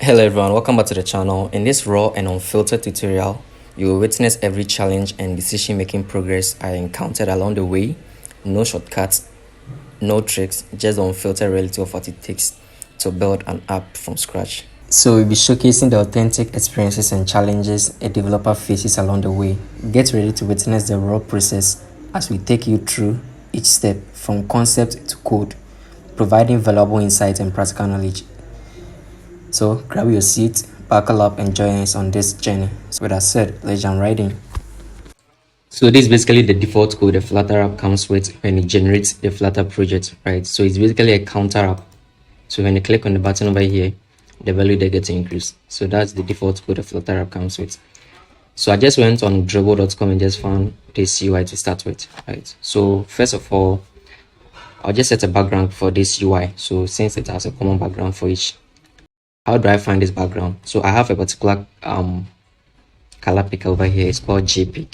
Hello everyone, welcome back to the channel. In this raw and unfiltered tutorial, you will witness every challenge and decision making progress I encountered along the way. No shortcuts, no tricks, just the unfiltered reality of what it takes to build an app from scratch. So we'll be showcasing the authentic experiences and challenges a developer faces along the way. Get ready to witness the raw process as we take you through each step from concept to code, providing valuable insight and practical knowledge. So grab your seat, buckle up and join us on this journey. So with that said, let's jump right in. So this is basically the default code the Flutter app comes with when it generates the Flutter project, right? So it's basically a counter app. So when you click on the button over here, the value they get increased. So that's the default code the Flutter app comes with. So I just went on dribble.com and just found this UI to start with, right? So first of all, I'll just set a background for this UI. So since it has a common background for each, how do I find this background? So I have a particular color pick over here. It's called JPEG.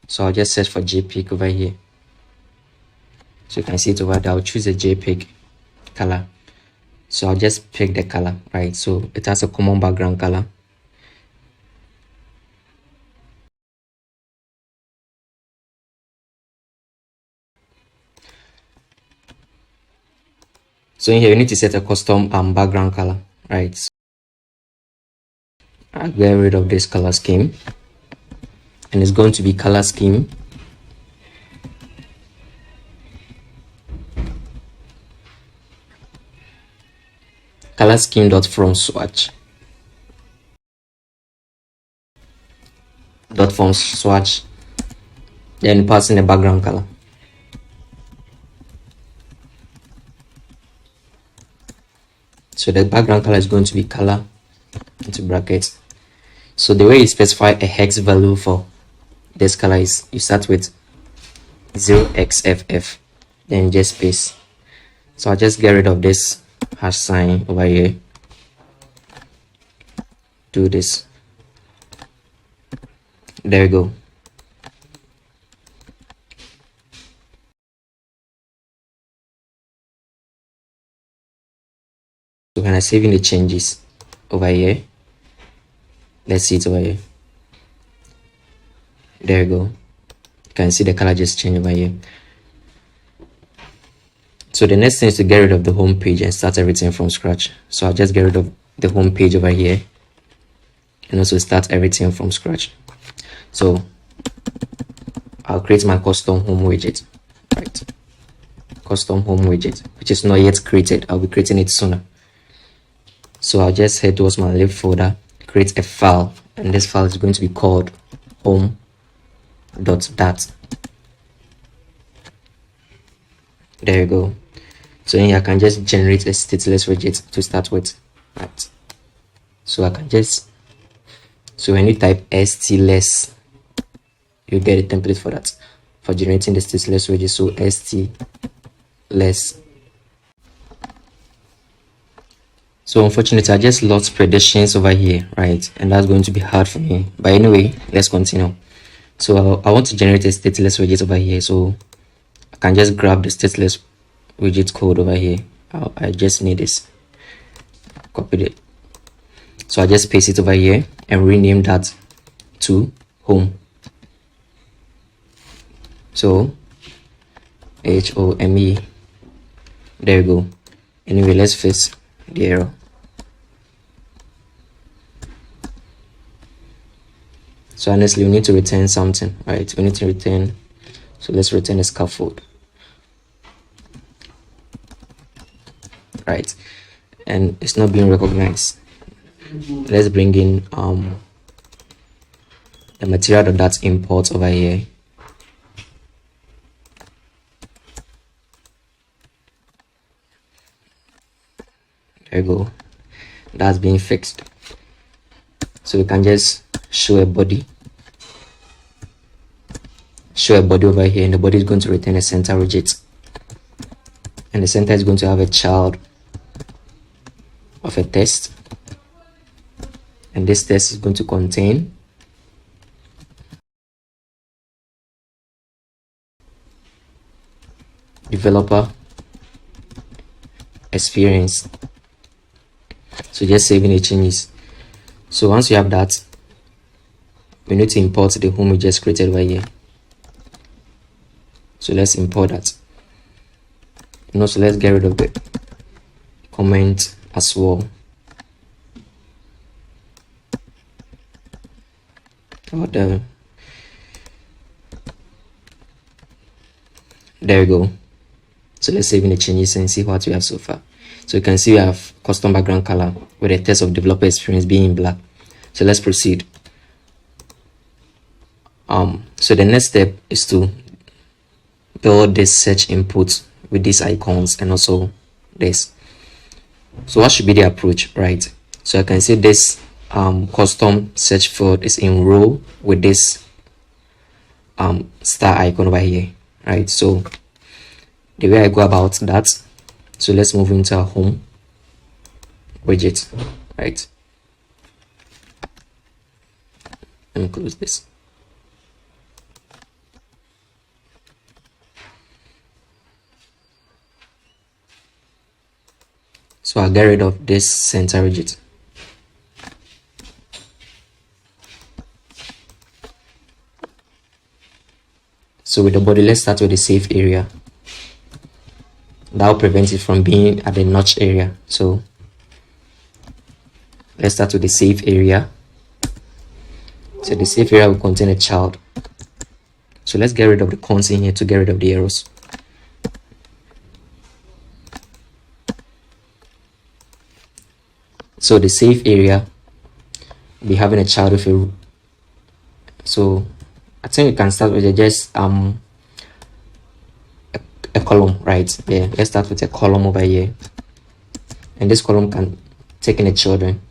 So I'll just search for JPEG over here. So you can see it over there. I'll choose a JPEG color. So I'll just pick the color, right? So it has a common background color. So in here you need to set a custom background color, right? So I'll get rid of this color scheme, and it's going to be color scheme dot from swatch then pass in the background color. So the background color is going to be color into brackets. So the way you specify a hex value for this color is you start with 0xff, then just space. So I'll just get rid of this hash sign over here. Do this. There you go. So when I save in the changes over here, let's see it over here. There you go. You can see the color just changed over here. So the next thing is to get rid of the home page and start everything from scratch. So I'll just get rid of the home page over here and also start everything from scratch. So I'll create my custom home widget, right? Custom home widget, which is not yet created. I'll be creating it sooner. So I'll just head towards my lib folder, create a file, and this file is going to be called home.dat. There you go. So then I can just generate a stateless widget to start with, right? So I can just, so when you type stless, you get a template for that, for generating the stateless widget. So stless. So unfortunately, I just lost predictions over here, right? And that's going to be hard for me. But anyway, let's continue. So I want to generate a stateless widget over here. So I can just grab the stateless widget code over here. I just need this. Copy it. So I just paste it over here and rename that to home. So HOME. There you go. Anyway, let's fix the error. So honestly, we need to return something, right? We need to return. So let's return a scaffold, right? And it's not being recognized. Let's bring in the material that's import over here. There you go. That's being fixed. So we can just show a body over here, and the body is going to return a center widget, and the center is going to have a child of a test, and this test is going to contain developer experience. So just saving the changes. So once you have that, we need to import the home we just created over here. So let's import that. And also let's get rid of the comment as well. There we go. So let's save in the changes and see what we have so far. So you can see we have custom background color with the text of developer experience being in black. So let's proceed. So the next step is to build this search input with these icons and also this. So what should be the approach, right? So I can see this custom search field is in row with this star icon over here, right? So the way I go about that, so let's move into our home widget, right? Let me close this. So I'll get rid of this center widget. So with the body, let's start with the safe area. That will prevent it from being at the notch area. So let's start with the safe area. So the safe area will contain a child. So let's get rid of the cons in here to get rid of the arrows. So the safe area will be having a child with a, so I think we can start with just a column, right? Yeah, let's start with a column over here, and this column can take in the children.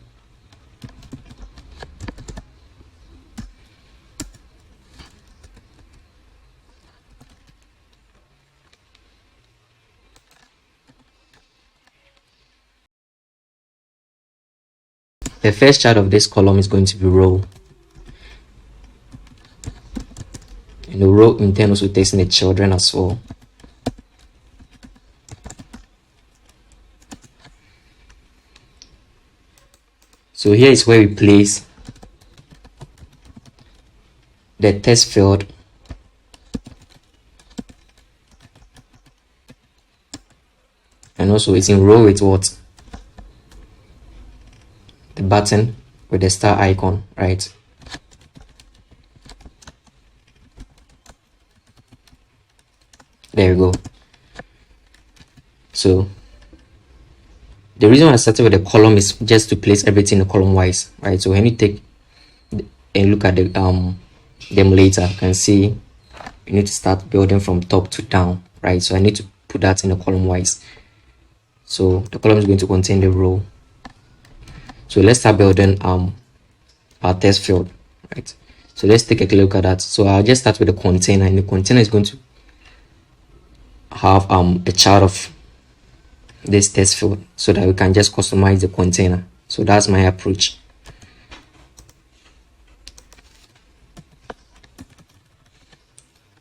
The first child of this column is going to be row, and the row in turn also takes in the children as well. So here is where we place the text field and also it's in row with what? The button with the star icon, right? There we go. So the reason I started with the column is just to place everything in the column wise, right? So when you take and look at the emulator, you can see you need to start building from top to down, right? So I need to put that in the column wise. So the column is going to contain the row. So let's start building our text field, right? So let's take a look at that. So I'll just start with the container, and the container is going to have a chart of this text field so that we can just customize the container. So that's my approach.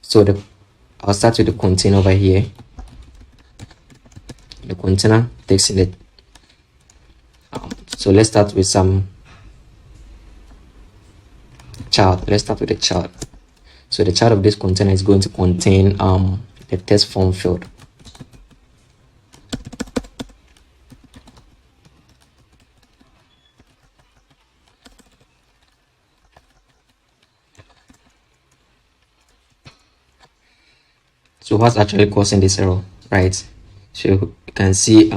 So I'll start with the container over here. The container takes in the so let's start with some chart. Let's start with the chart. So the chart of this container is going to contain the text form field. So what's actually causing this error, right? So you can see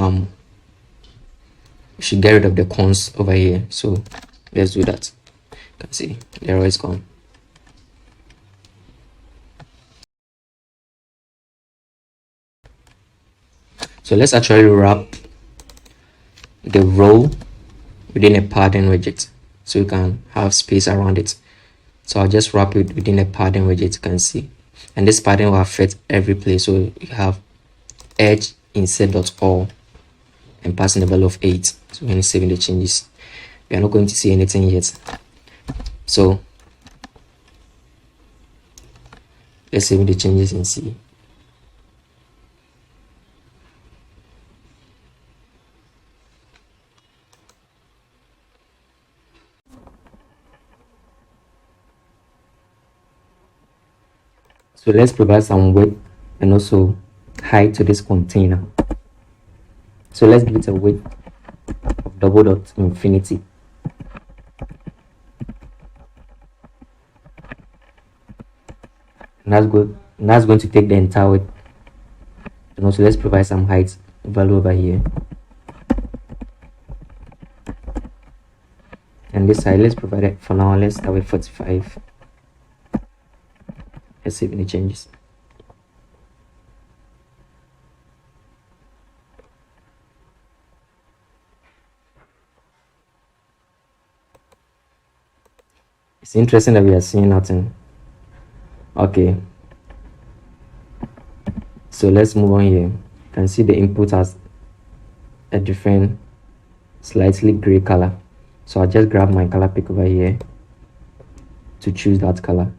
we should get rid of the cons over here. So let's do that. You can see the error is gone. So let's actually wrap the row within a padding widget so you can have space around it. So I'll just wrap it within a padding widget, you can see, and this padding will affect every place. So you have edge insert.all and passing the value of 8. So when you're saving the changes, we are not going to see anything yet. So let's save the changes and see. So let's provide some width and also height to this container. So let's give it a width of double dot infinity. And that's good. And that's going to take the entire width. And also let's provide some height value over here. And this side, let's provide it for now. Let's start with 45. Let's see if any changes. It's interesting that we are seeing nothing. Okay, so let's move on here. You can see the input has a different slightly gray color, so I'll just grab my color pick over here to choose that color.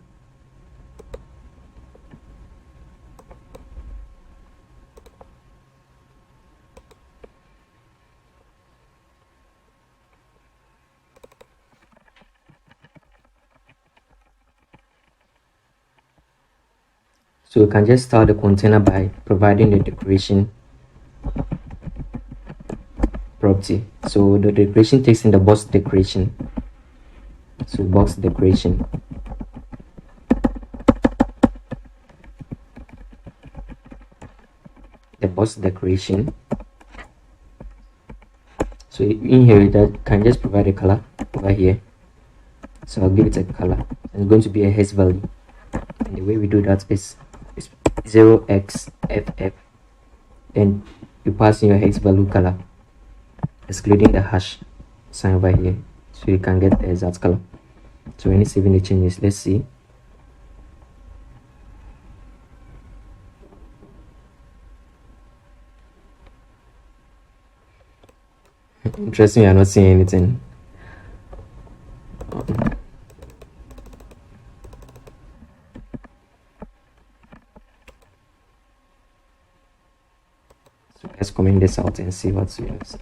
So you can just start the container by providing the decoration property. So the decoration takes in the box decoration. So box decoration. The box decoration. So in here you can just provide a color over here. So I'll give it a color. And it's going to be a hex value. And the way we do that is 0xff, then you pass in your hex value color, excluding the hash sign over here, so you can get the exact color. So when you saving the changes, let's see. Interesting, you're not seeing anything. Let's comment this out and see what's yours.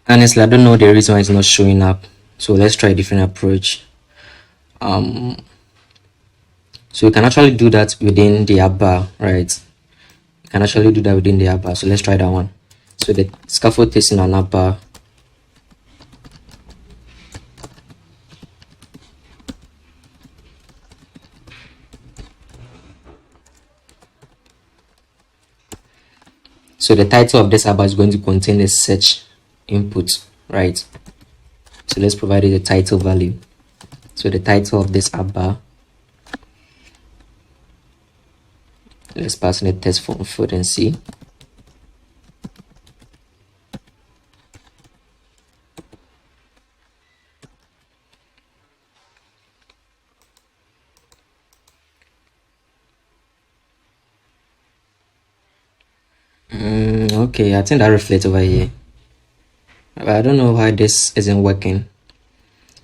Honestly, I don't know the reason why it's not showing up. So let's try a different approach. So you can actually do that within the app bar, right? You can actually do that within the app bar. So let's try that one. So the scaffold is in an app bar. So the title of this app bar is going to contain a search input, right? So let's provide it a title value. So the title of this app bar, let's pass in a test form field and see. Okay, I think that reflects over here, but I don't know why this isn't working.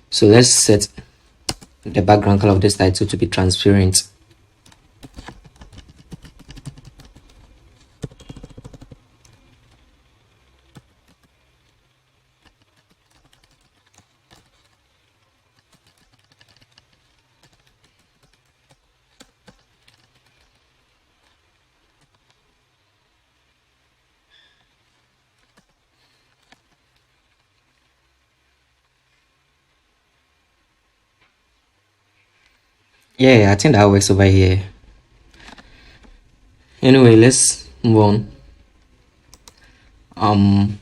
So let's set the background color of this title to be transparent. Yeah, I think that works over here. Anyway, let's move on.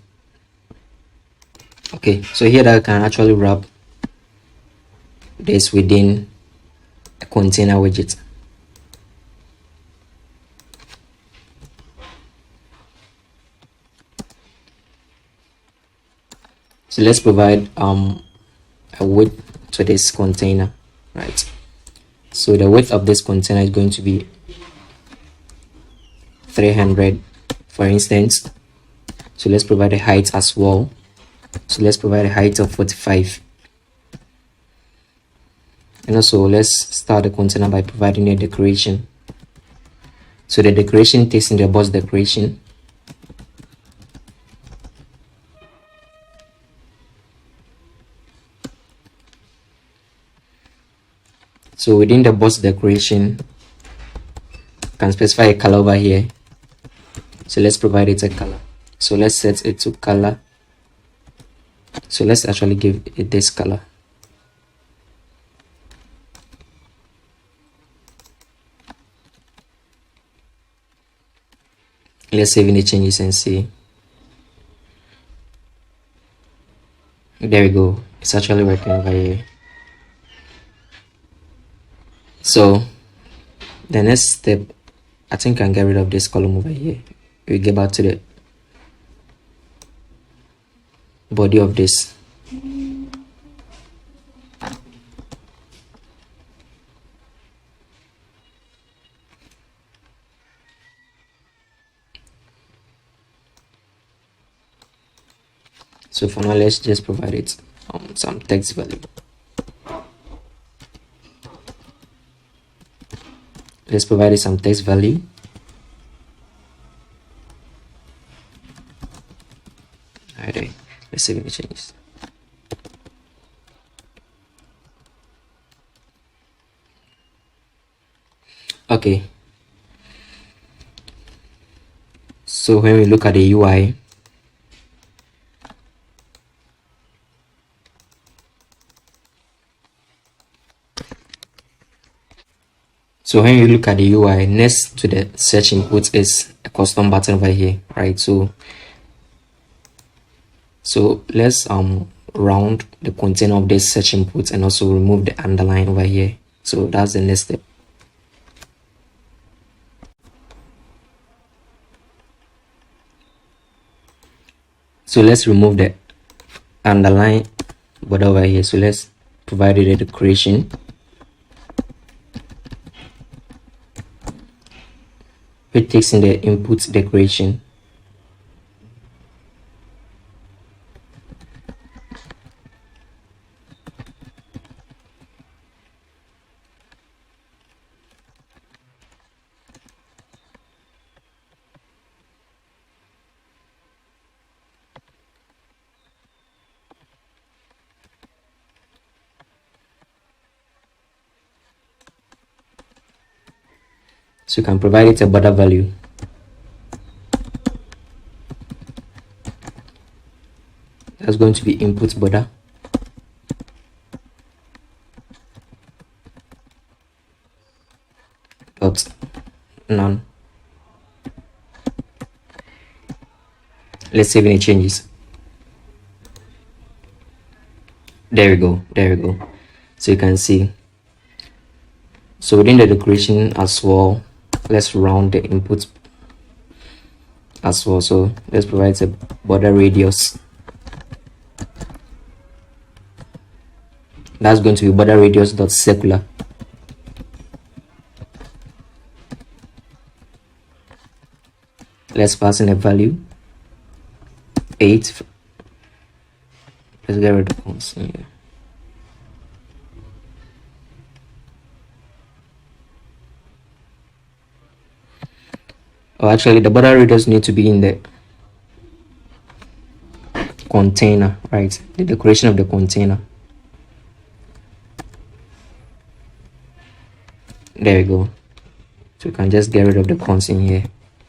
Okay, so here I can actually wrap this within a container widget. So let's provide a width to this container, right? So the width of this container is going to be 300, for instance. So let's provide a height as well. So let's provide a height of 45. And also let's start the container by providing a decoration. So the decoration takes in the box decoration. So within the box decoration, you can specify a color over here. So let's provide it a color. So let's set it to color. So let's actually give it this color. Let's save in the changes and see. There we go. It's actually working over here. So the next step, I think I can get rid of this column over here. We get back to the body of this. So for now, let's just provide it some text value. Let's provide it some text value. Alright, let's save any changes. Okay. So when we look at the UI, next to the search input is a custom button over here, right? So let's round the container of this search input and also remove the underline over here. So that's the next step. So let's remove the underline border over here. So let's provide it a decoration. It takes in the input decoration. So you can provide it a border value. That's going to be input border. Dot none. Let's save any changes. There we go. So you can see. So within the decoration as well, let's round the input as well. So let's provide a border radius. That's going to be border radius dot circular. Let's pass in a value 8. Let's get rid of the constant here. Oh, actually the border radius need to be in the container, right? The decoration of the container. There we go. So you can just get rid of the cons in here.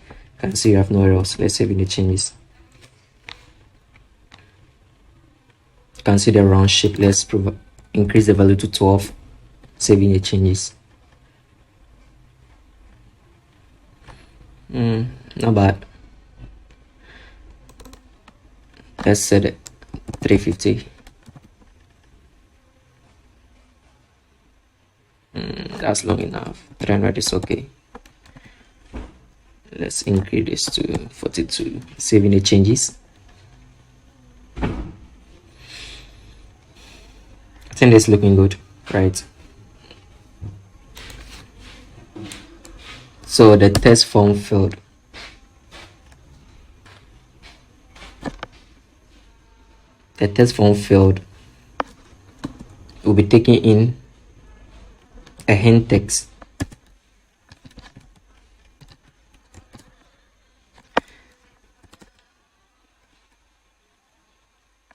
You can see you have no errors. Let's save in the changes. You can see the round shape. Let's increase the value to 12. Saving the changes. Not bad. Let's set it 350. That's long enough. 300 is okay. Let's increase this to 42. Saving the changes. I think it's looking good, right? So the test form field. The test form field will be taking in a hint text.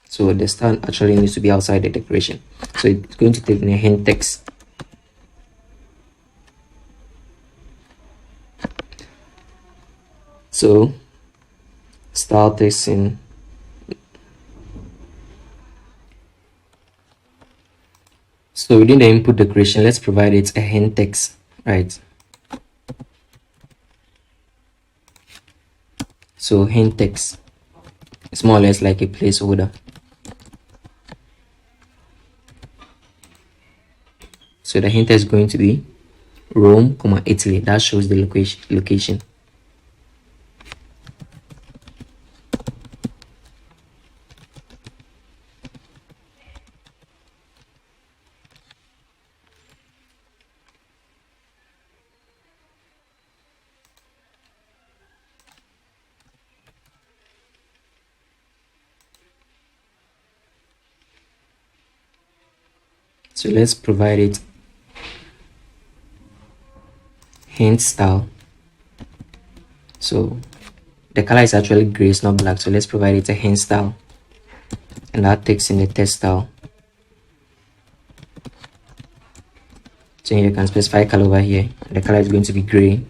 So the stand actually needs to be outside the decoration. So it's going to take in a hint text. So style text in. So within the input decoration, let's provide it a hint text, right? So hint text is more or less like a placeholder. So the hint is going to be Rome, Italy. That shows the location. So let's provide it hint style. So the color is actually gray, it's not black. So let's provide it a hint style, and that takes in the text style. So you can specify color over here. The color is going to be gray.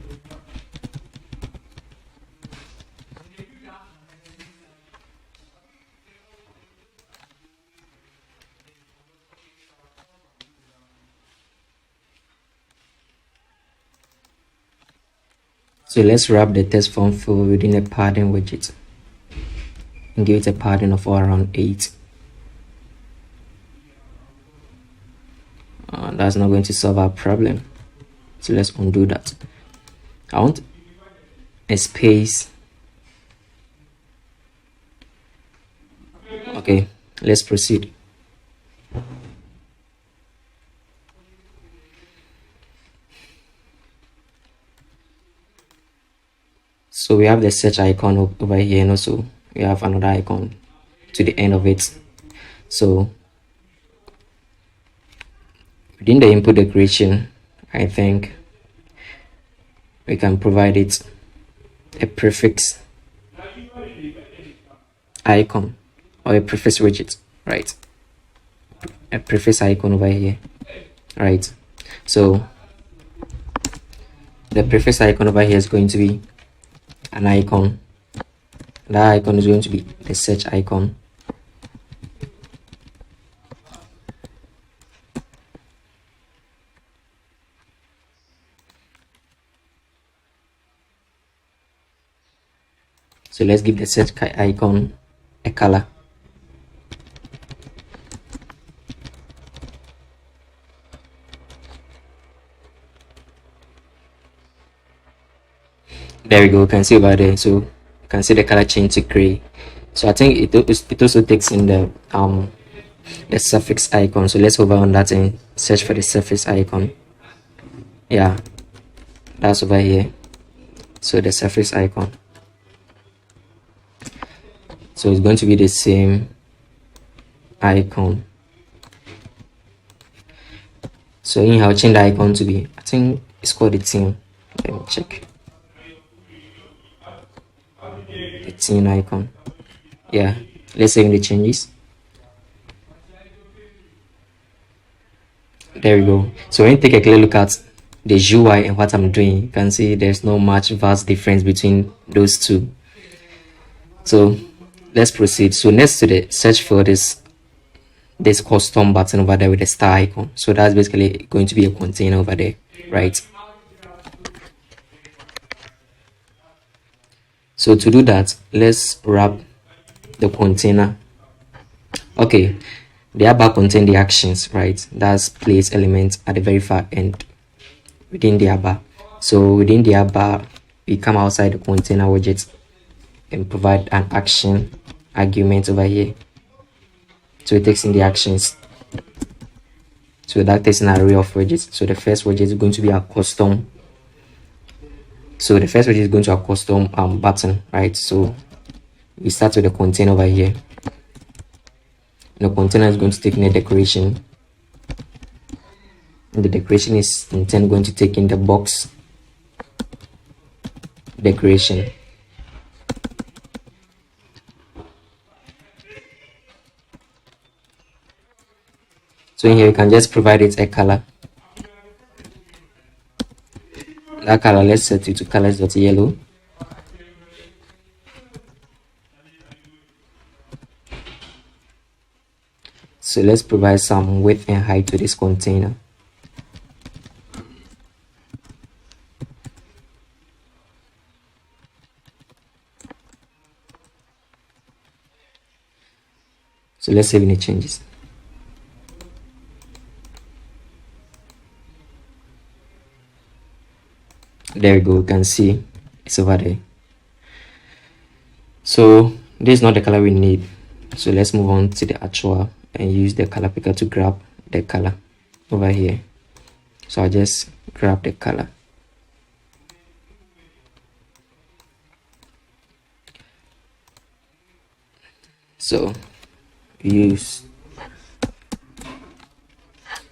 So let's wrap the text form fill within a padding widget and give it a padding of around 8. That's not going to solve our problem. So let's undo that. I want a space. Okay, let's proceed. So we have the search icon over here, and also we have another icon to the end of it. So within the input decoration, I think we can provide it a prefix icon or a prefix widget, right? A prefix icon over here, right? So the prefix icon over here is going to be an icon. That icon is going to be the search icon. So let's give the search icon a color. There we go, you can see over there. So you can see the color change to gray. So I think it also takes in the suffix icon. So let's hover on that and search for the suffix icon. Yeah, that's over here. So the suffix icon. So it's going to be the same icon. So in I'll change the icon to be, I think it's called the theme. Let me check. The theme icon. Yeah, let's save the changes. There we go. So when you take a clear look at the UI and what I'm doing, you can see there's no much vast difference between those two. So let's proceed. So next to the search for this custom button over there with the star icon. So that's basically going to be a container over there, right? So to do that, let's wrap the container. Okay, the bar contain the actions, right? That's place element at the very far end within the bar. So within the bar, we come outside the container widget and provide an action argument over here. So it takes in the actions. So that takes an array of widgets. So the first widget is going to be a custom. So the first widget is going to a custom button, right? So we start with the container over here. And the container is going to take in the decoration. And the decoration is in turn going to take in the box decoration. So in here you can just provide it a color. That color, let's set it to colors.yellow. So let's provide some width and height to this container. So let's save any changes. There we go, you can see it's over there. So this is not the color we need, so let's move on to the actual and use the color picker to grab the color over here. So I'll just grab the color. So use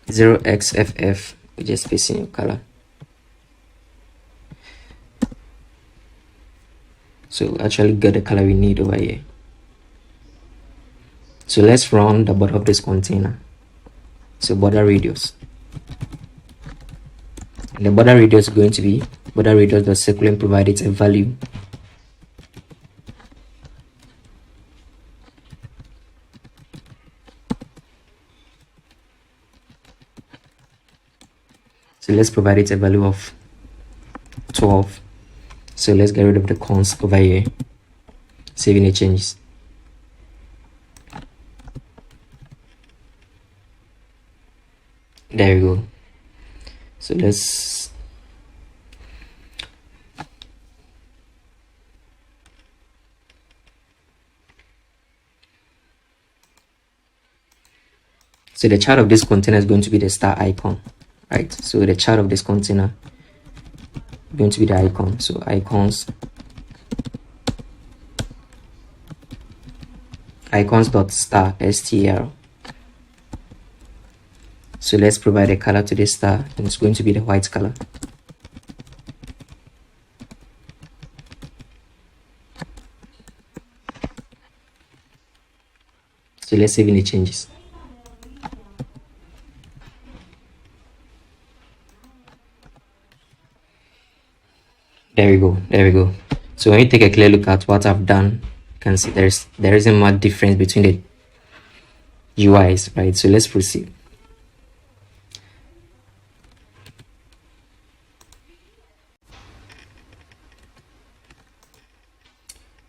0xff, which is spacing your color. So actually get the color we need over here. So let's round the border of this container. So border radius. And the border radius is going to be border radius the circle provided a value. So let's provide it a value of 12. So let's get rid of the cons over here. Saving the changes. There we go. So let's so the chart of this container is going to be the star icon, right? So the chart of this container is going to be the icon. So icons dot star str. So let's provide a color to this star, and it's going to be the white color. So let's save any changes. There we go, there we go. So when you take a clear look at what I've done, you can see there isn't much difference between the UIs, right? So let's proceed.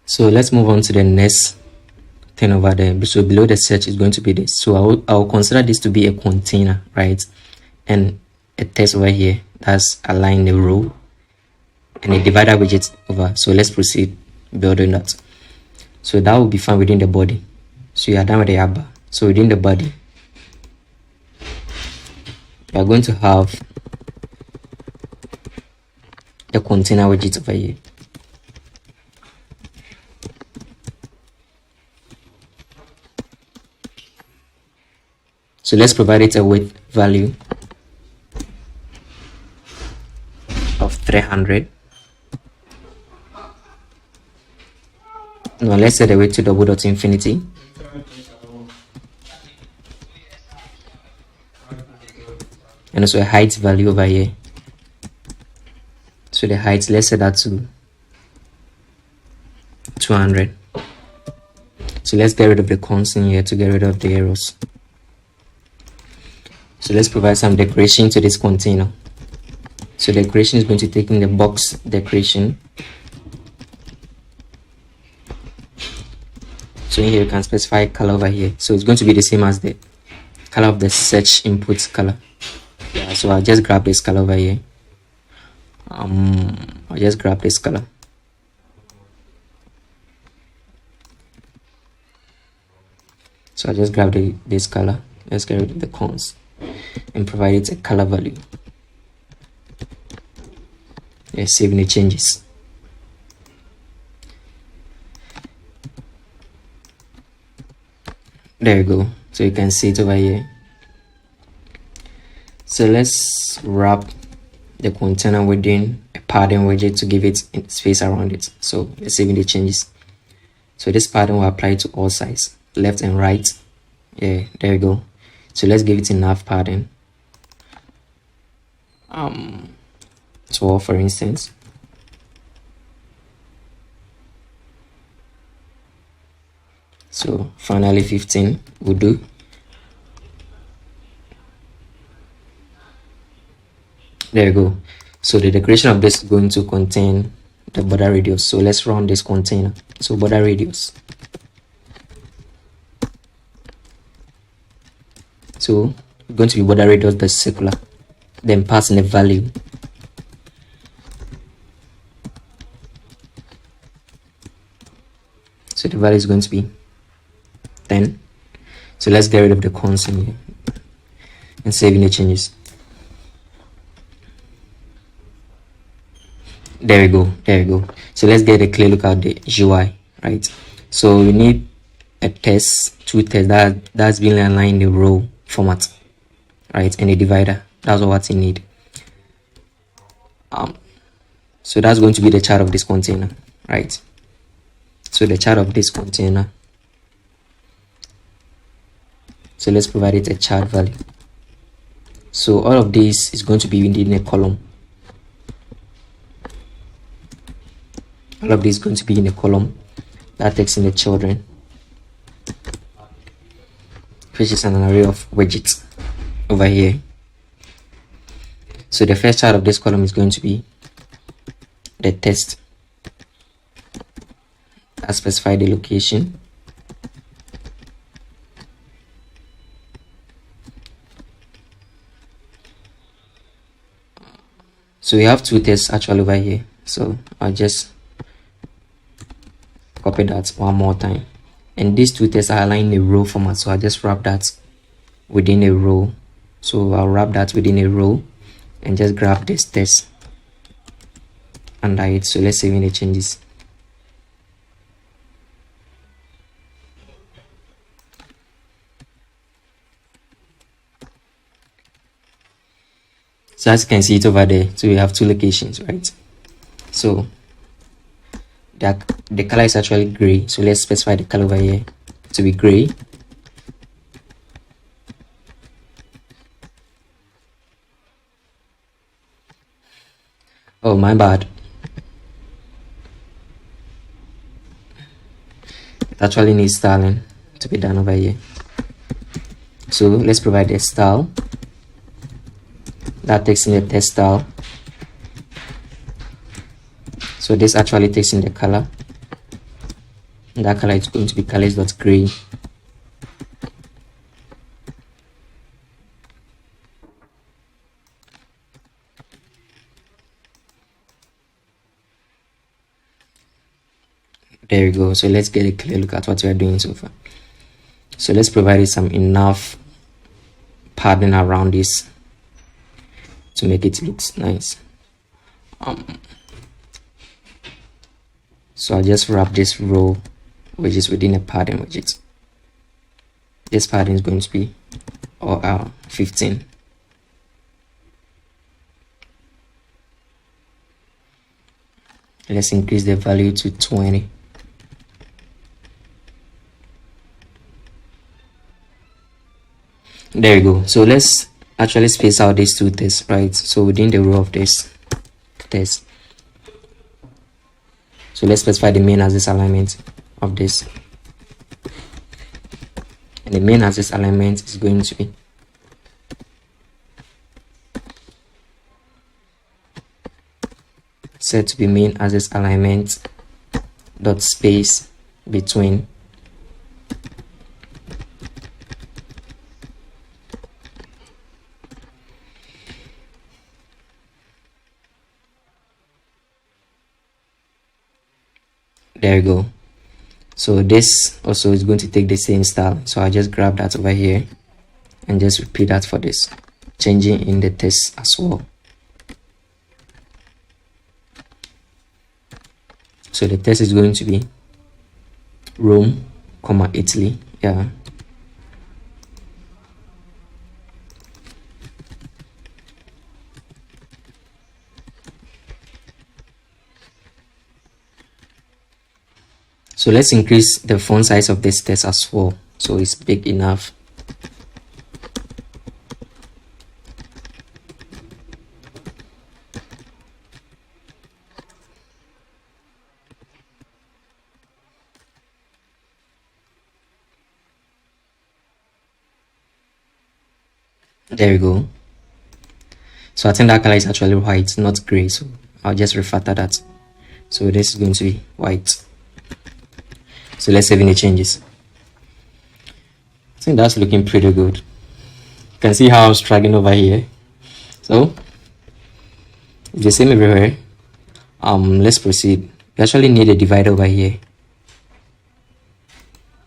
So let's move on to the next thing over there. So below the search is going to be this. So I'll consider this to be a container, right? And a text over here that's align the row and a divider widget over. So let's proceed building that. So that will be found within the body. So you are done with the app bar. So within the body, we are going to have the container widget over here. So let's provide it a width value of 300. Now let's set the width to double dot infinity. And also a height value over here. So the height, let's set that to 200. So let's get rid of the cons in here to get rid of the arrows. So let's provide some decoration to this container. So decoration is going to take in the box decoration. So in here you can specify color over here. So it's going to be the same as the color of the search input color. Yeah, so I'll just grab this color over here. I'll just grab this color. So I'll just grab this color. Let's get rid of the cons and provide it a color value. Let's save any changes. There you go. So you can see it over here. So let's wrap the container within a pattern widget to give it space around it. So let's save any changes. So this pattern will apply to all sides, left and right. Yeah, there you go. So let's give it enough padding. 12 for instance. So finally 15 will do. There you go. So the decoration of this is going to contain the border radius. So let's run this container. So border radius. So going to be border radius the circular, then pass in a value. So the value is going to be 10. So let's get rid of the constant here and save any changes. There we go. There we go. So let's get a clear look at the UI, right? So we need a test, two tests that's being aligned in the row format, right? And a divider. That's what you need. So that's going to be the chart of this container, right? So the chart of this container. So let's provide it a chart value. So all of this is going to be within a column. All of this is going to be in a column that takes in the children, which is an array of widgets over here. So the first child of this column is going to be the test. I specify the location. So we have two tests actually over here. So I'll just copy that one more time. And these two tests are aligned in a row format. So I'll just wrap that within a row. So I'll wrap that within a row and just grab this test under it. So let's save any changes. So as you can see it over there, so we have two locations, right? So the color is actually gray. So let's specify the color over here to be gray. Oh, my bad. It actually needs styling to be done over here. So let's provide a style that takes in the text style. So this actually takes in the color. And that color is going to be colors.gray. There we go. So let's get a clear look at what we are doing so far. So let's provide some enough padding around this to make it look nice. So I'll just wrap this row which is within a padding widget. This padding is going to be 15. Let's increase the value to 20. There you go. So let's actually space out these two tests, right? So within the row of this test, so let's specify the main axis alignment of this, and the main axis alignment is going to be set to be main axis alignment dot space between there you go. So this also is going to take the same style. So I just grab that over here and just repeat that for this, changing in the text as well. So the text is going to be Rome, Italy. Yeah. So let's increase the font size of this text as well, so it's big enough. There we go. So I think that color is actually white, not gray, so I'll just refactor that. So this is going to be white. So let's save any changes. I think that's looking pretty good. You can see how I'm struggling over here. So it's the same everywhere. Let's proceed. We actually need a divider over here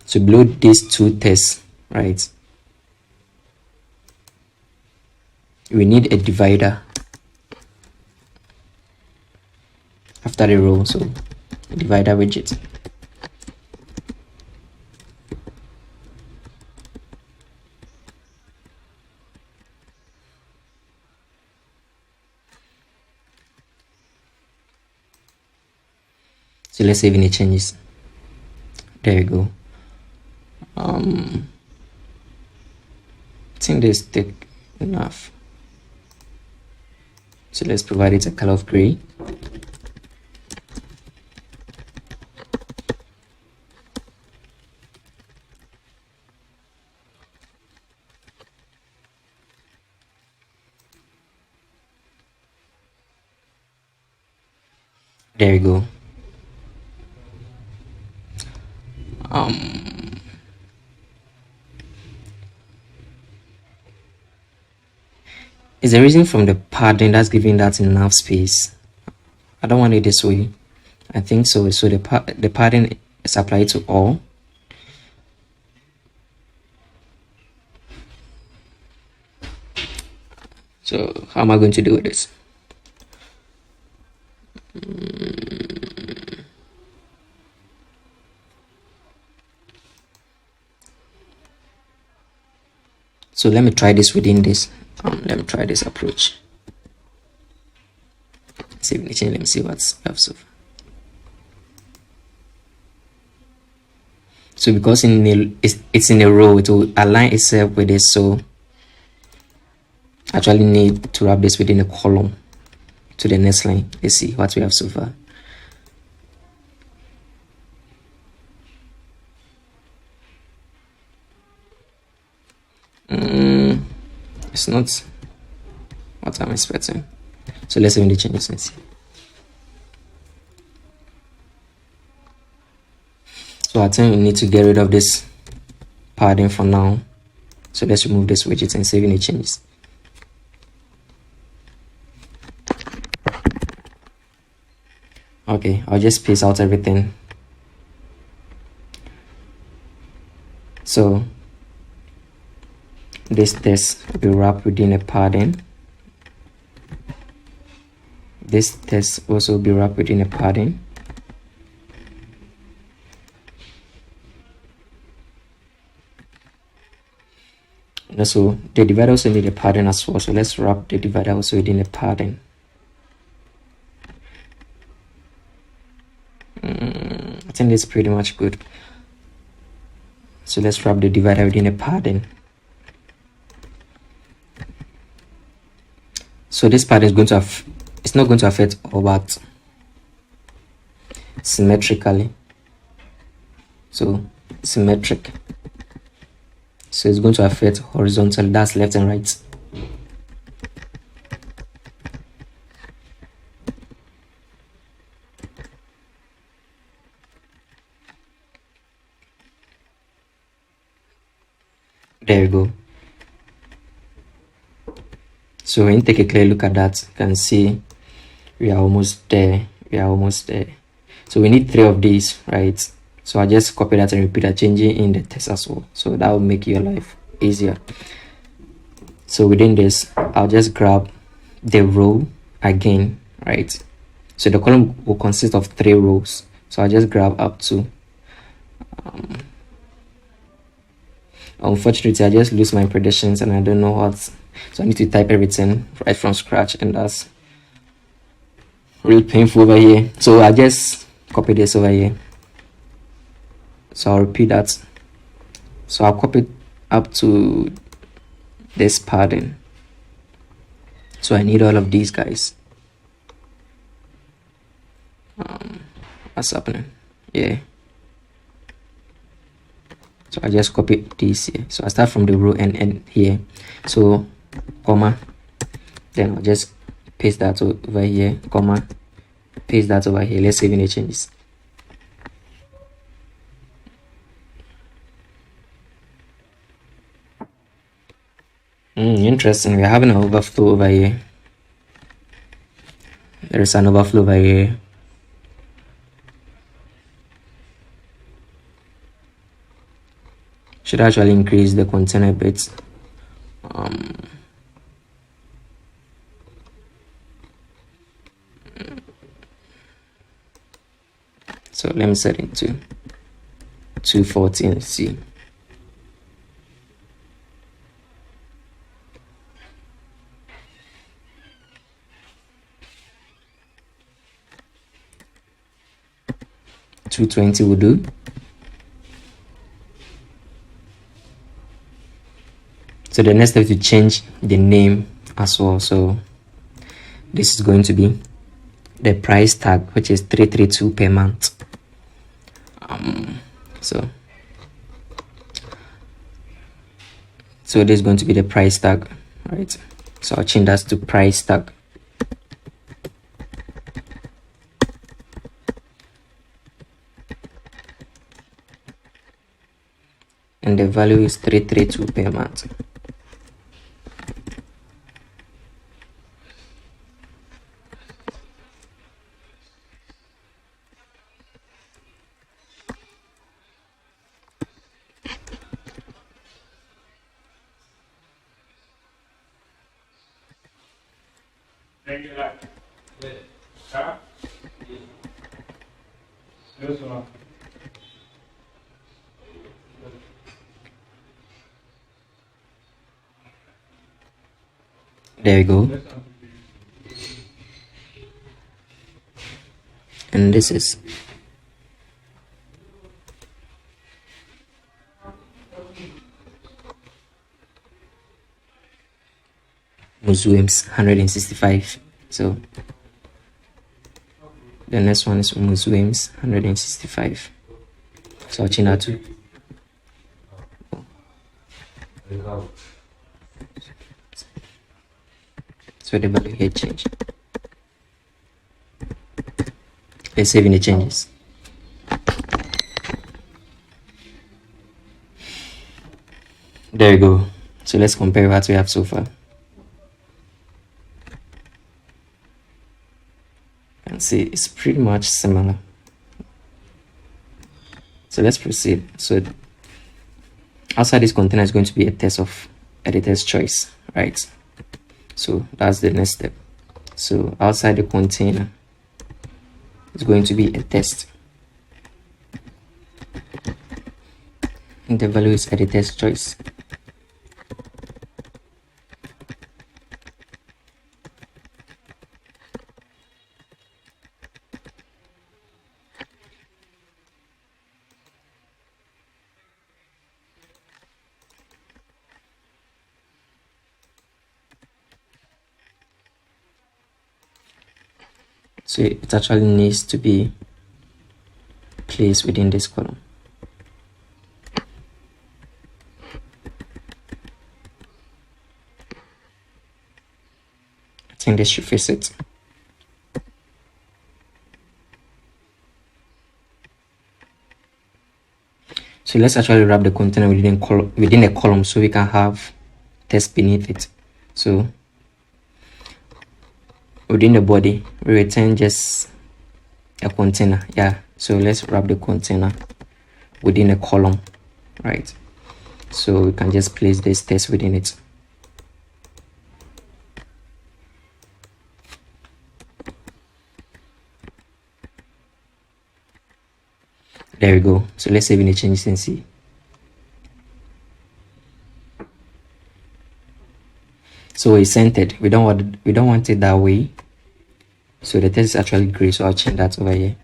to below these two tests, right? We need a divider after the row, so a divider widget. So let's save any changes. There you go. I think this thick enough. So let's provide it a color of gray. There you go. Is the reason from the padding that's giving that enough space? I don't want it this way. I think so. So the padding is applied to all. So how am I going to do this? So let me try this within this. Let me try this approach. Save the change. Let me see what's left so far. So because it's in a row, it will align itself with this. So I actually need to wrap this within a column to the next line. Let's see what we have so far. It's not what I'm expecting. So let's save the changes and see. So I think we need to get rid of this padding for now. So let's remove this widget and save any changes. Okay, I'll just space out everything. So this test will be wrapped within a padding. This test also will be wrapped within a padding. And so the divider also need a padding as well. So let's wrap the divider also within a padding. I think that's pretty much good. So let's wrap the divider within a padding. So this pattern is going to it's not going to affect all, but symmetrically. So symmetric. So it's going to affect horizontally. That's left and right. There you go. So when you take a clear look at that, you can see we are almost there. We are almost there. So we need 3 of these, right? So I just copy that and repeat that, changing in the text as well. So that will make your life easier. So within this, I'll just grab the row again, right? So the column will consist of 3 rows. So I'll just grab up to unfortunately I just lose my predictions and I don't know what, so I need to type everything right from scratch, and that's really painful over here. So I just copy this over here. So I'll repeat that. So I'll copy it up to this padding. So I need all of these guys. What's happening? Yeah. So I just copy this here. So I start from the row and end here. So comma, Then I'll just paste that over here, comma, paste that over here. Let's save any changes. Interesting. We're having an overflow over here. There is an overflow over here. Should actually increase the container a bit. So let me set it to 240 and see. $220 will do. So the next step is to change the name as well. So this is going to be the price tag, which is $332 per month. So this is going to be the price tag, right? So I'll change that to price tag. And the value is $332 per month. There we go. And this is Muslims 165. So the next one is Muslims 165. So I'll change that to so the value here change. Let's save any changes. There you go. So let's compare what we have so far. And see, it's pretty much similar. So let's proceed. So outside this container is going to be a test of editor's choice, right? So that's the next step. So outside the container is going to be a test. And the value is editor's choice. So it actually needs to be placed within this column. I think this should fix it. So let's actually wrap the container within a column so we can have text beneath it. So within the body, we return just a container. Yeah, so let's wrap the container within a column, right? So we can just place this text within it. There we go. So let's save any changes and see. So it's centered. We don't want it that way. So the text is actually gray. So I'll change that over here.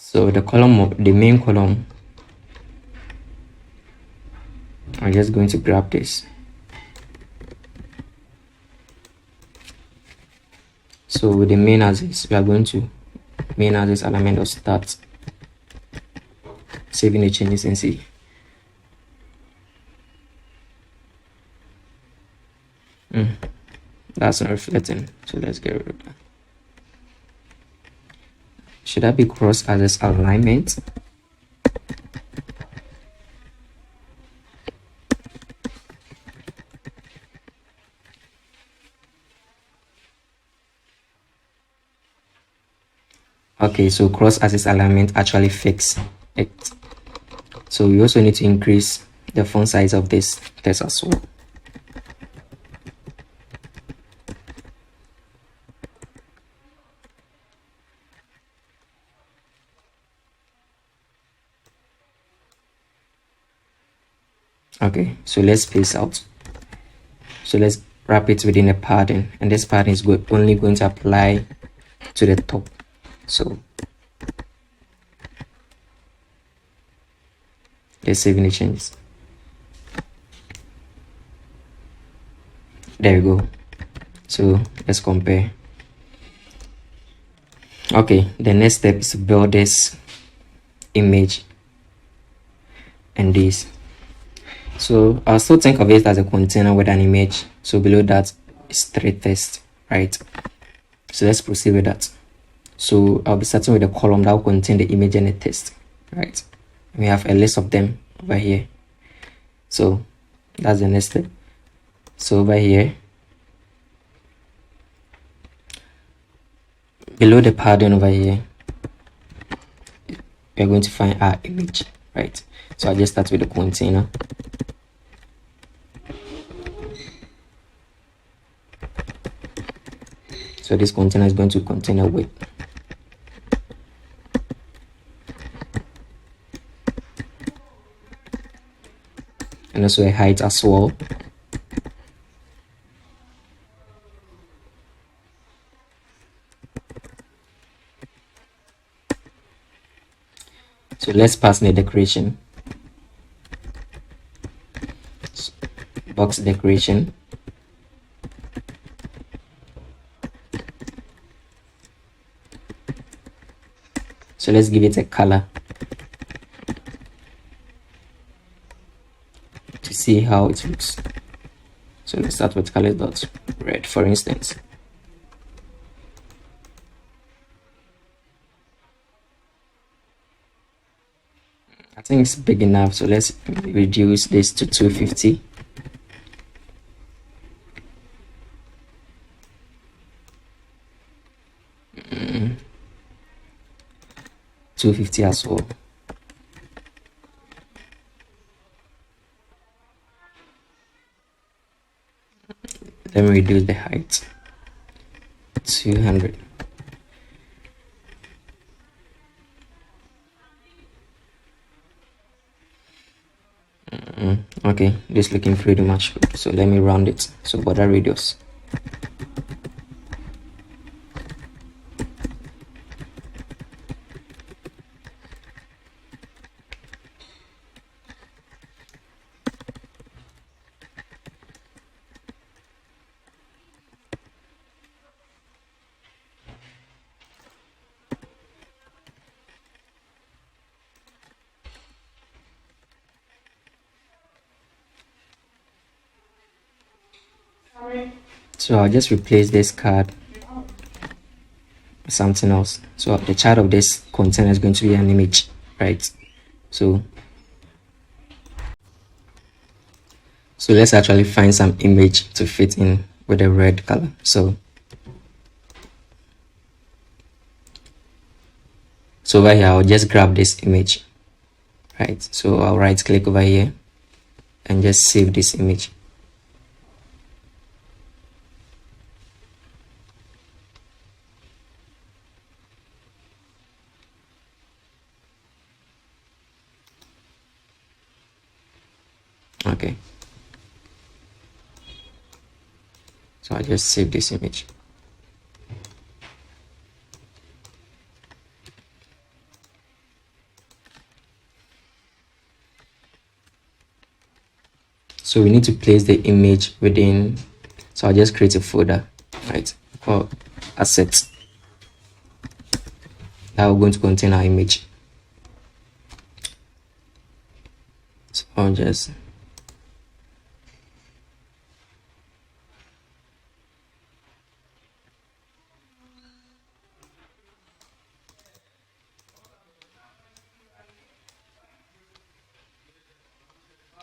So the main column, I'm just going to grab this. So with the main axis, we are going to main axis alignment of start, saving the changes and see. That's not reflecting, so let's get rid of that. Should that be cross axis alignment? Okay, so cross axis alignment actually fix it. So we also need to increase the font size of this text as well. Okay, so let's space out. So let's wrap it within a padding, and this padding is only going to apply to the top. So let's save any changes. There we go. So let's compare. Okay, the next step is to build this image and this. So I'll still think of it as a container with an image. So below that is 3 text, right? So let's proceed with that. So I'll be starting with a column that will contain the image and the text, right? We have a list of them over here. So that's the next step. So over here, below the padding over here, we're going to find our image, right? So I just start with the container. So this container is going to contain a width. And also a height as well. So let's pass in the decoration. Box decoration. So let's give it a color to see how it looks. So let's start with color dot red, for instance. I think it's big enough, so let's reduce this to 250. Mm. 250 as well. Let me reduce the height. 200. Okay, this looking pretty much good. So let me round it. So border radius. So I'll just replace this card with something else. So the child of this container is going to be an image, right? So let's actually find some image to fit in with the red color. So over here, I'll just grab this image, right? So I'll right click over here and just save this image. Okay, so I just save this image. So we need to place the image within. So I'll just create a folder, right, called assets, that we're going to contain our image. So I'll just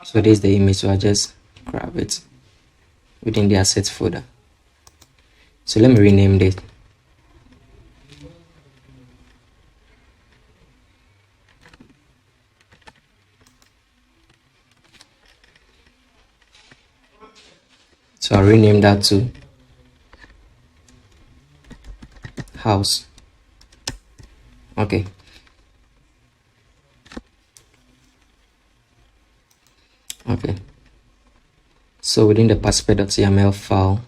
so this is the image, so I just grab it within the assets folder. So let me rename this. So I'll rename that to house. Okay. Okay. So within the participant.yml file,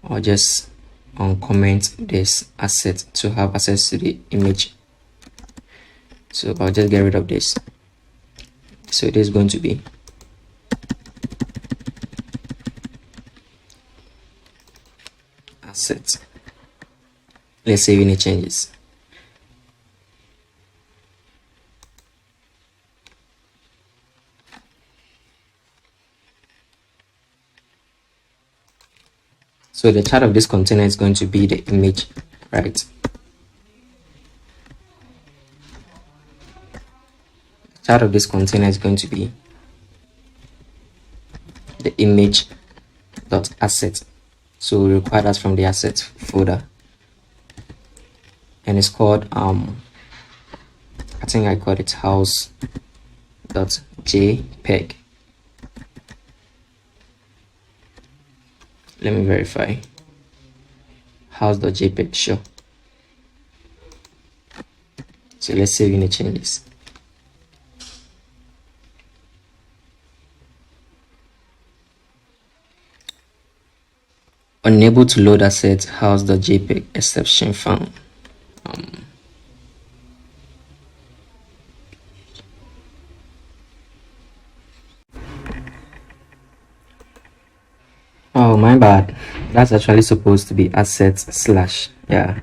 I'll just uncomment this asset to have access to the image. So I'll just get rid of this. So it is going to be asset. Let's save any changes. So the chart of this container is going to be the image, right? The chart of this container is going to be the image dot asset. So we require that from the assets folder, and it's called I think I called it house dot jpeg. Let me verify. House.jpg, sure. So let's save any changes. Unable to load asset, house.jpg exception found. Oh, my bad. That's actually supposed to be assets slash, yeah.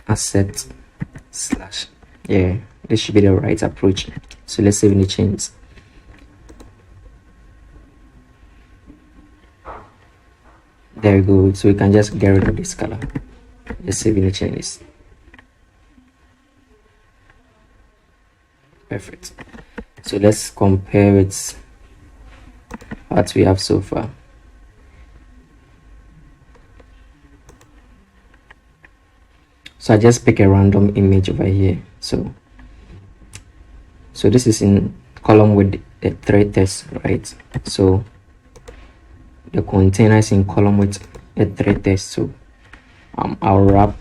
Asset slash, yeah. This should be the right approach. So let's save any changes. There we go. So we can just get rid of this color. Just save any changes. Perfect. So let's compare with what we have so far. So I just pick a random image over here. So this is in column with the thread test, right? So the container is in column with a thread test. So I'll wrap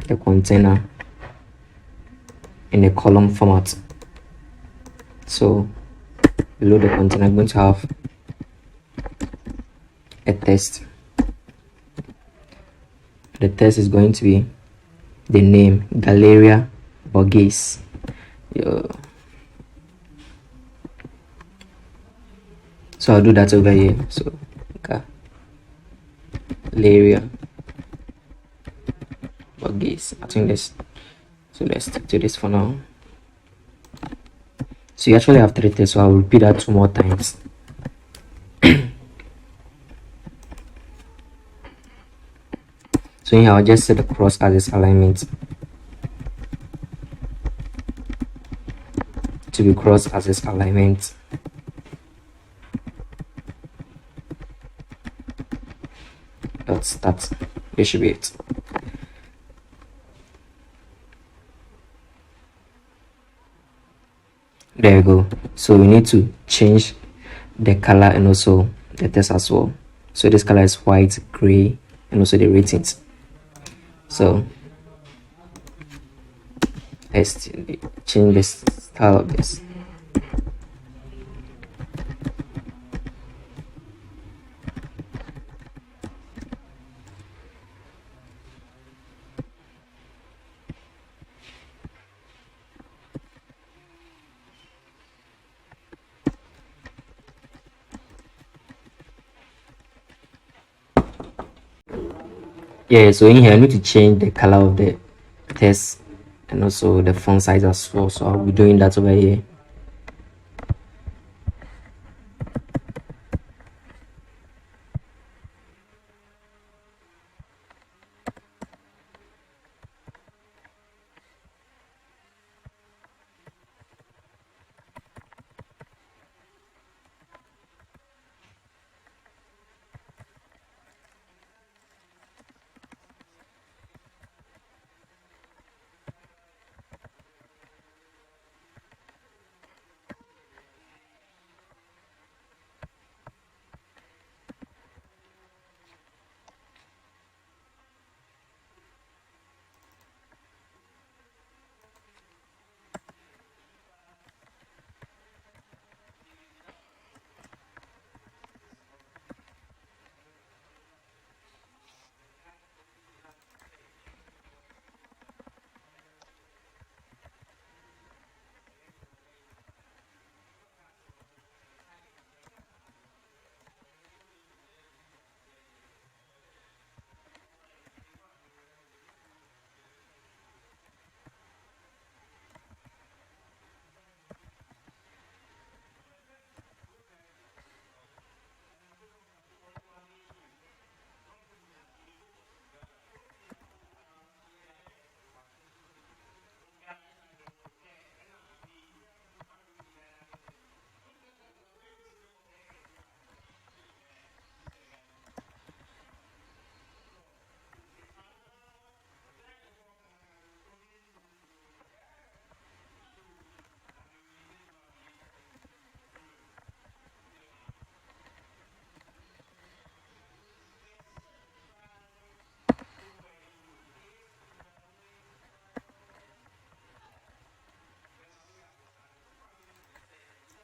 the container in a column format. So below the container, I'm going to have a test. The test is going to be the name Galleria Borghese. So I'll do that over here. So Galleria Borghese. I think this. So let's stick to this for now. So you actually have 3 tests, so I'll repeat that 2 more times. So here I'll just set the cross axis alignment to be cross axis alignment. That's this should be it. There we go. So we need to change the color and also the text as well. So this color is white, gray, and also the ratings. So let's change the style of this. Yeah, so in here I need to change the color of the text and also the font size as well, so I'll be doing that over here.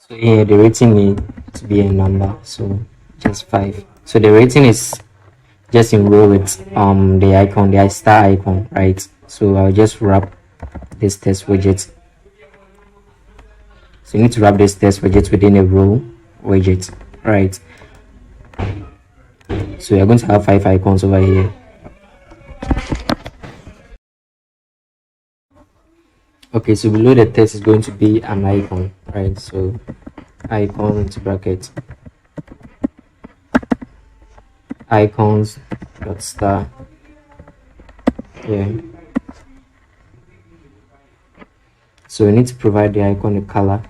So here the rating needs to be a number, so just 5. So the rating is just in row with the icon, the star icon, right? So I'll just wrap this test widget. So you need to wrap this test widget within a row widget, right? So you're going to have 5 icons over here. Okay, so below the text is going to be an icon, right? So icon into bracket icons dot star. Yeah, so we need to provide the icon a color.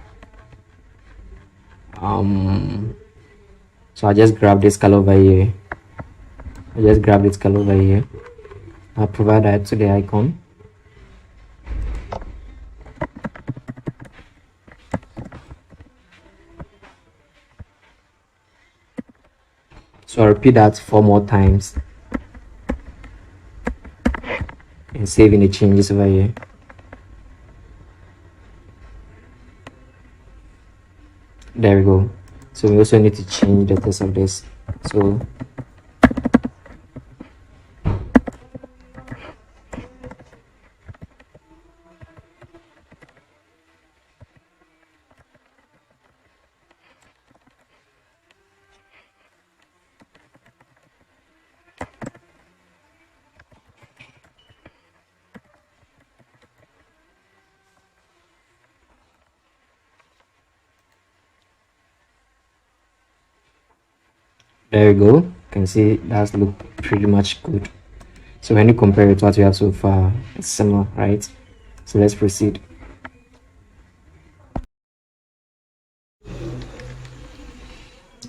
So I just grab this color over here. I'll provide that to the icon. So I'll repeat that 4 more times and saving the changes over here. There we go. So we also need to change the text of this. So there we go. You can see that's look pretty much good. So when you compare it to what we have so far, it's similar, right? So let's proceed.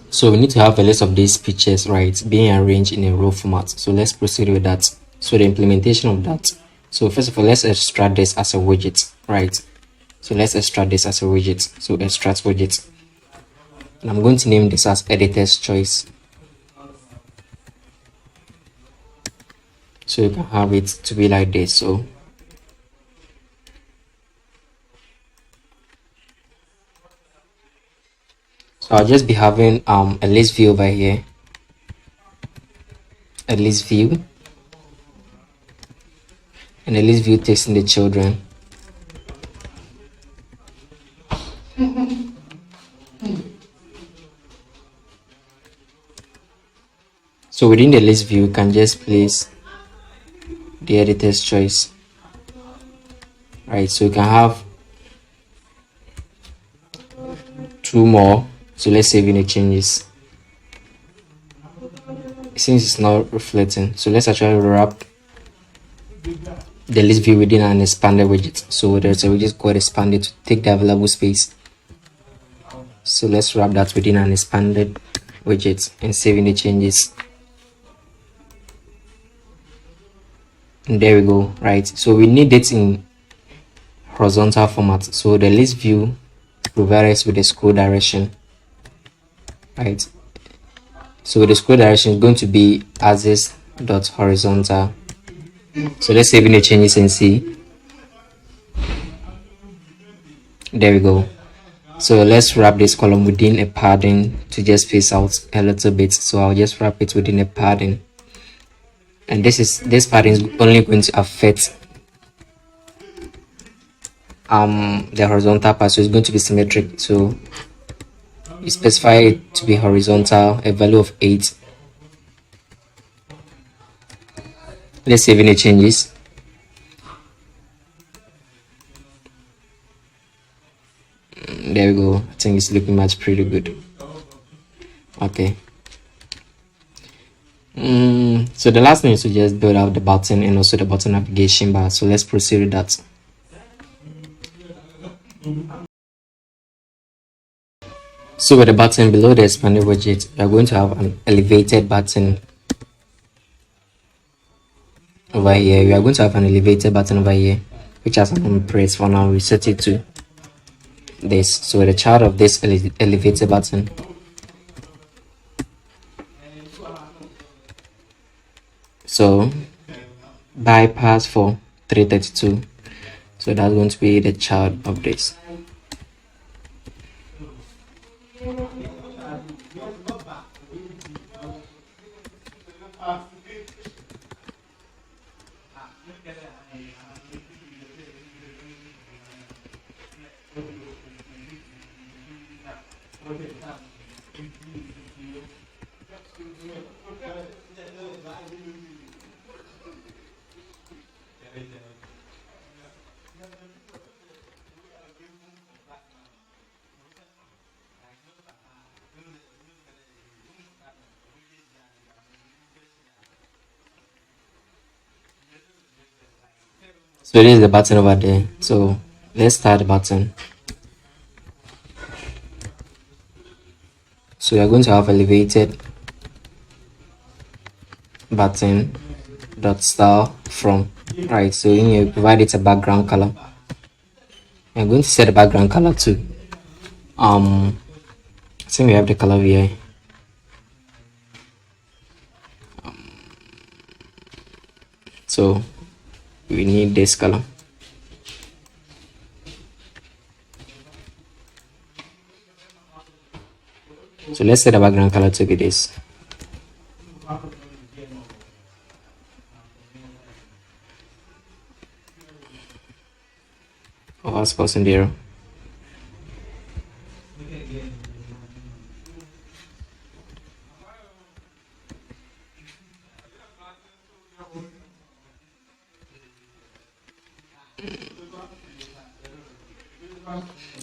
So we need to have a list of these pictures, right, being arranged in a row format. So let's proceed with that. So the implementation of that. So first of all, let's extract this as a widget, right? So let's extract this as a widget. So extract widget. And I'm going to name this as editor's choice. So you can have it to be like this. So I'll just be having a list view over here, a list view, and a list view takes in the children. So within the list view, you can just place the editor's choice. Right, so you can have 2 more. So let's save in the changes. Since it's not reflecting, so let's actually wrap the list view within an expanded widget. So there's a widget called expanded to take the available space. So let's wrap that within an expanded widget and saving the changes. And there we go. Right, so we need it in horizontal format. So the list view provides us with the scroll direction. Right, so the scroll direction is going to be axis dot horizontal. So let's save in the changes and see. There we go. So let's wrap this column within a padding to just space out a little bit. So I'll just wrap it within a padding, and this padding is only going to affect the horizontal part, so it's going to be symmetric. So you specify it to be horizontal, a value of 8. Let's save any changes. There we go. I think it's looking much pretty good. Okay. So the last thing is to just build out the button and also the button navigation bar. So let's proceed with that. So with the button below the expanded widget, we are going to have an elevated button over here. We are going to have an elevated button over here, which has an impress. For now, we set it to this. So the child of this elevated button, so bypass for 332. So that's going to be the child of this. So this is the button over there. So let's start the button. So we are going to have elevated button dot style from. Right, so in here provide it a background color. I'm going to set the background color to I think we have the color here. So we need this color. So let's set the background color to be this. Oh, I was passing the arrow.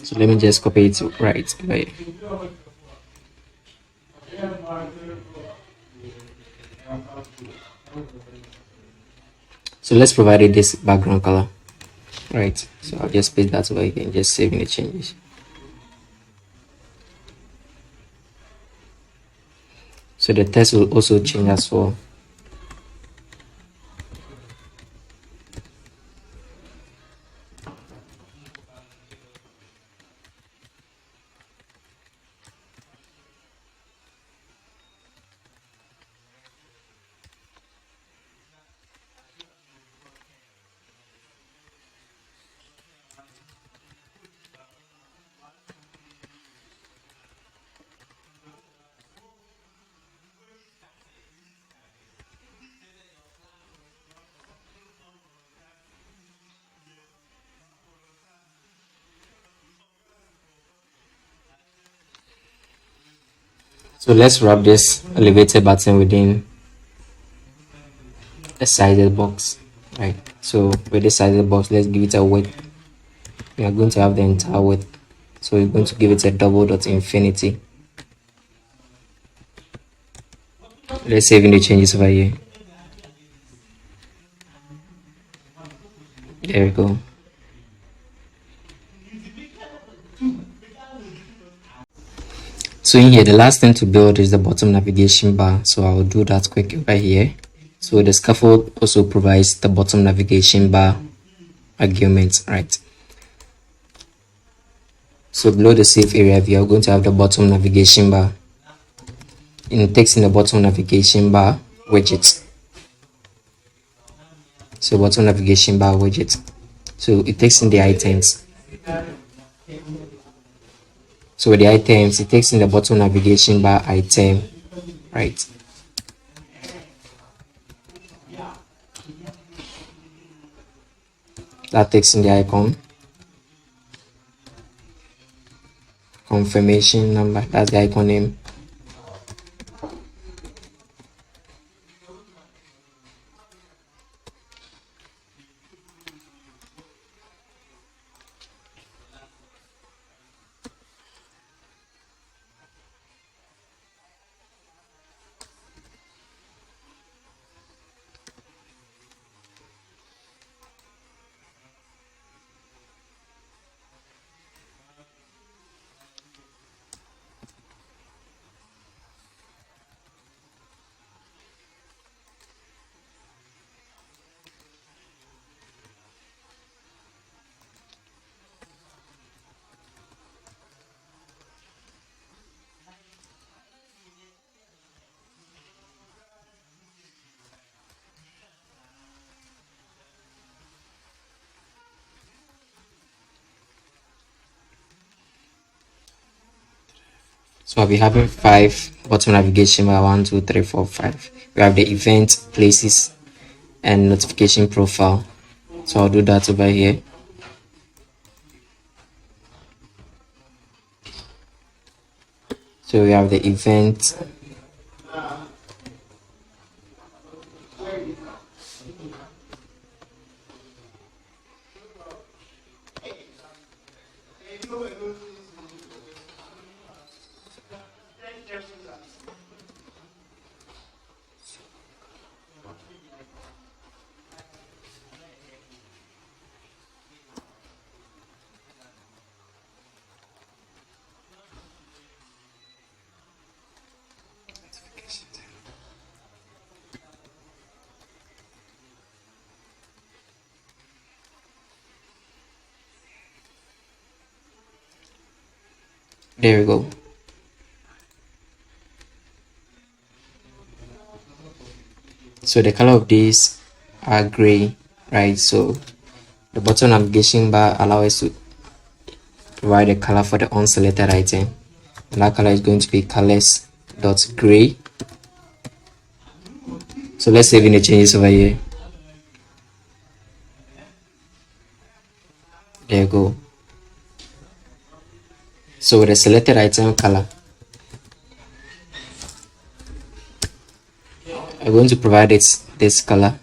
So let me just copy it right away. So let's provide it this background color. Right, so I'll just paste that away again, just saving the changes. So the text will also change as well. So let's wrap this elevated button within a sized box. Right, so with this size of the box, let's give it a width. We are going to have the entire width, so we're going to give it a double dot infinity. Let's save in the changes over here. There we go. So in here, the last thing to build is the bottom navigation bar, so I'll do that quick over here. So the scaffold also provides the bottom navigation bar argument, right? So below the save area, we are going to have the bottom navigation bar. And it takes in the bottom navigation bar widget. So bottom navigation bar widget. So it takes in the items. So with the items, it takes in the bottom navigation bar item, right? That takes in the icon. Confirmation number, that's the icon name. So I'll be having 5 bottom navigation bar, 1, 2, 3, 4, 5. We have the event, places, and notification profile. So I'll do that over here. So we have the event. There we go. So the color of these are gray, right? So the bottom navigation bar allows us to provide a color for the unselected item, and that color is going to be colors.gray. So let's save in the changes over here. There you go. So with the selected item color, I'm going to provide this color.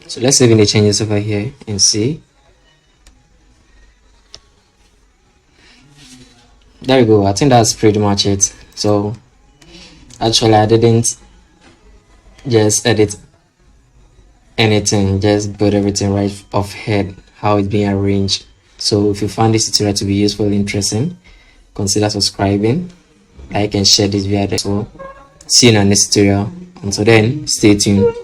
So let's save in the changes over here and see. There we go. I think that's pretty much it. So actually I didn't just edit anything, just build everything right off head, how it's being arranged. So if you found this tutorial to be useful, interesting, consider subscribing, like and share this video as well. See you in our next tutorial. Until then, stay tuned.